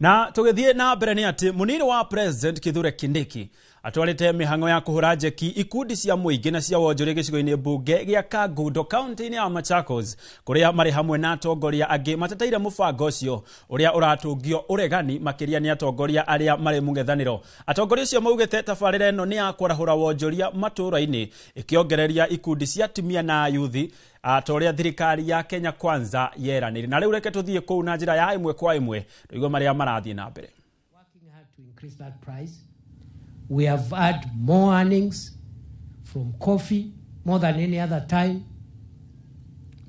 Na tugithie na mbere ni ati munini wa President Kithure Kindiki atwarite mihango ya kuhura jeki ikundi cia muingi na cia wonjoria gicigo-ini bunge gia Kangundo county-ini ya Machakos kuria mari hamwe na atongoria angi mateteire mubango ucio uria uratungio uregani makiria ni atongoria aria mari mungethaniro. Atongoria ucio maugite tabarira eno ni ya kwarahura wonjoria matura-ini ikiongereria ikundi cia timia na yuthi atoria thirikari ya Kenya Kwanza yeranire. Na riu reke tuthie kuu na njira ya imwe kwa imwe tuigue maria marathie na mbere. Working hard to increase that price. We have had more earnings from coffee more than any other time.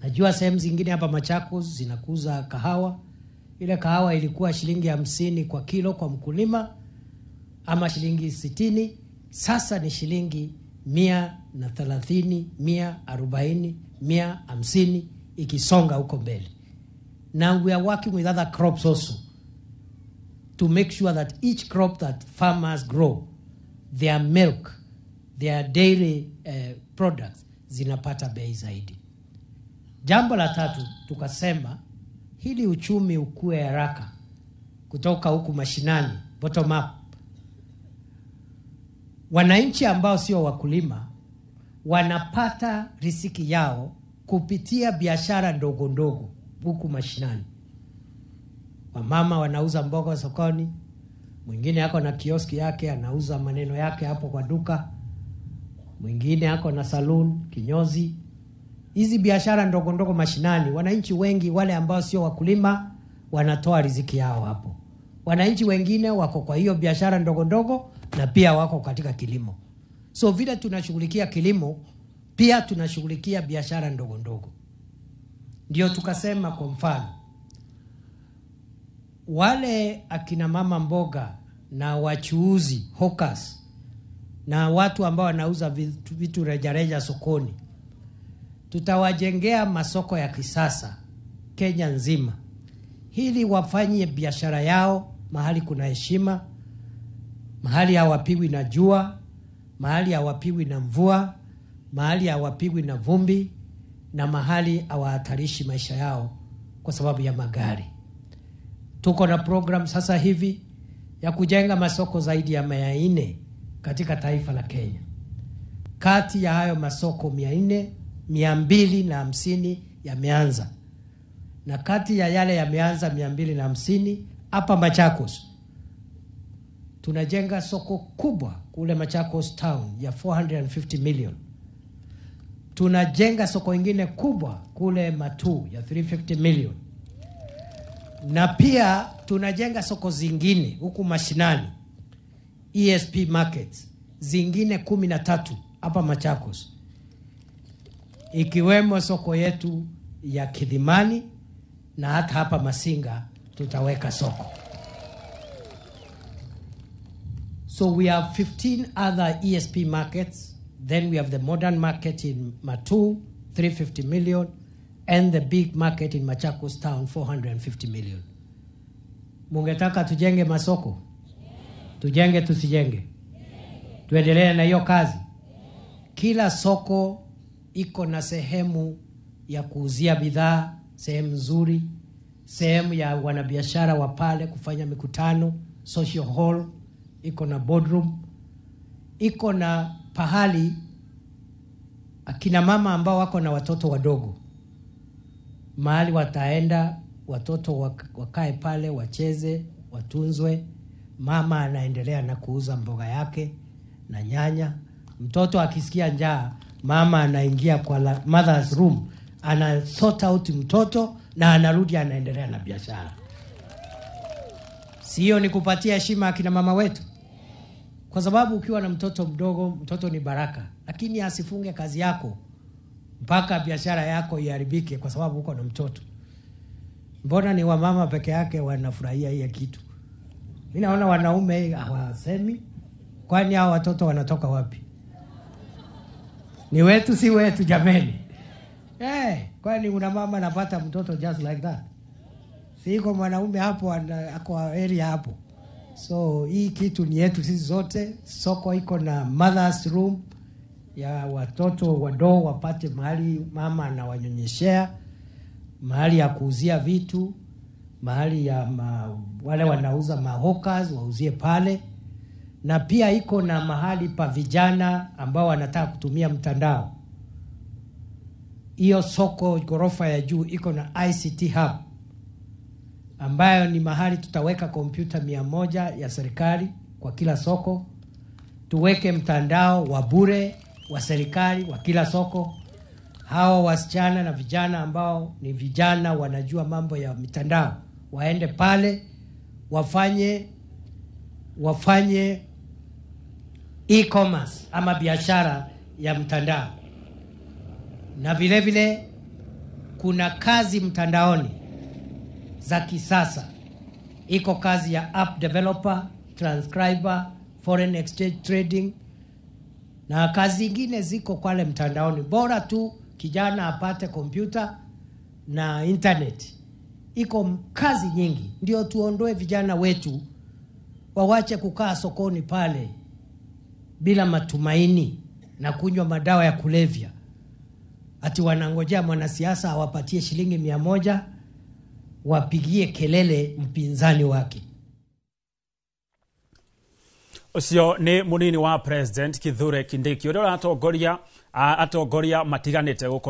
Najua sehemu zingine hapa Machakos zinakuza kahawa. Ile kahawa ilikuwa shilingi 50 kwa kilo kwa mkulima ama shilingi 60. Sasa ni shilingi 130, 140, 150 ikisonga huko mbele. Now we are working with other crops also to make sure that each crop that farmers grow, their milk, their dairy products zinapata bei zaidi. Jambo la tatu tukasema hili uchumi ukue haraka kutoka huku mashinani, bottom up. Wananchi ambao sio wakulima wanapata riziki yao kupitia biashara ndogo ndogo huku mashinani. Wamama wanauza mboga sokoni, mwingine ako na kioski yake anauza maneno yake hapo kwa duka, mwingine ako na saloon, kinyozi. Hizi biashara ndogo ndogo mashinani, wananchi wengi wale ambao sio wakulima wanatoa riziki yao hapo. Wananchi wengine wako kwa hiyo biashara ndogo ndogo na pia wako katika kilimo. So vile tunashughulikia kilimo, pia tunashughulikia biashara ndogo ndogo. Ndio tukasema kwa mfano wale akina mama mboga na wachuuzi, hawkers, na watu ambao wanauza vitu rejareja sokoni, tutawajengea masoko ya kisasa Kenya nzima, ili wafanye biashara yao mahali kuna heshima, mahali hawapigwi na jua, mahali hawapigwi na mvua, mahali hawapigwi na vumbi, na mahali hawahatarishi maisha yao kwa sababu ya magari. Tuko na program sasa hivi ya kujenga masoko zaidi ya 400 katika taifa la Kenya. Kati ya hayo masoko 400, 250 yameanza. Na kati ya yale yameanza 250 hapa Machakos tunajenga soko kubwa kule Machakos town ya 450 million. Tunajenga soko ingine kubwa kule Matu ya 350 million. Na pia tunajenga soko zingine huku mashinani, ESP markets zingine 13 hapa Machakos, ikiwemo soko yetu ya Kidhimani, na hata hapa Masinga tutaweka soko. So we have 15 other ESP markets. Then we have the modern market in Matu, 350 million, and the big market in Machakos town, 450 million. Mungetaka tujenge masoko? Tujenge tusijenge? Tuendelee na hiyo kazi? Kila soko iko na sehemu ya kuuzia bidhaa, sehemu nzuri, sehemu ya wanabiashara wa pale kufanya mikutano, social hall, iko na boardroom, iko na pahali akina mama ambao wako na watoto wadogo, mahali wataenda watoto wakae pale, wacheze, watunzwe. Mama anaendelea na kuuza mboga yake na nyanya. Mtoto akisikia njaa, mama anaingia kwa mother's room, ana sort out mtoto na anarudi anaendelea na biashara. Sio ni kupatia heshima akina mama wetu? Kwa sababu ukiwa na mtoto mdogo, mtoto ni baraka, lakini asifunge kazi yako mpaka biashara yako iharibike kwa sababu uko na mtoto. Mbona ni wamama peke yake wanafurahia hiyo kitu? Mimi naona wanaume hawasemi. Kwani hao watoto wanatoka wapi? Ni wetu si wetu jameni? Kwani una mama anapata mtoto just like that? Siko mwanaume hapo ako area hapo. So hii kitu ni yetu sisi zote. Soko iko na mother's room ya watoto wadogo wapate mahali mama anawanyonyeshea, mahali ya kuuzia vitu, mahali ya wale wanauza mahawkers wauzie pale, na pia iko na mahali pa vijana ambao wanataka kutumia mtandao. Hiyo soko ghorofa ya juu iko na ICT hub ambayo ni mahali tutaweka kompyuta 100 ya serikali kwa kila soko. Tuweke mtandao wa bure wa serikali wa kila soko. Hao wasichana na vijana ambao ni vijana wanajua mambo ya mitandao waende pale wafanye e-commerce ama biashara ya mtandao. Na vile vile kuna kazi mtandaoni za kisasa. Iko kazi ya app developer, transcriber, foreign exchange trading, na kazi zingine ziko kwale mtandaoni. Bora tu kijana apate kompyuta na internet. Iko kazi nyingi. Ndio tuondoe vijana wetu wawache kukaa sokoni pale bila matumaini na kunywa madawa ya kulevya. Ati wanangojea mwanasiasa awapatie shilingi 100 wapigie kelele mpinzani wake. Ucio ni munini wa President Kithure Kindiki uria atongoria matiganite gukorwo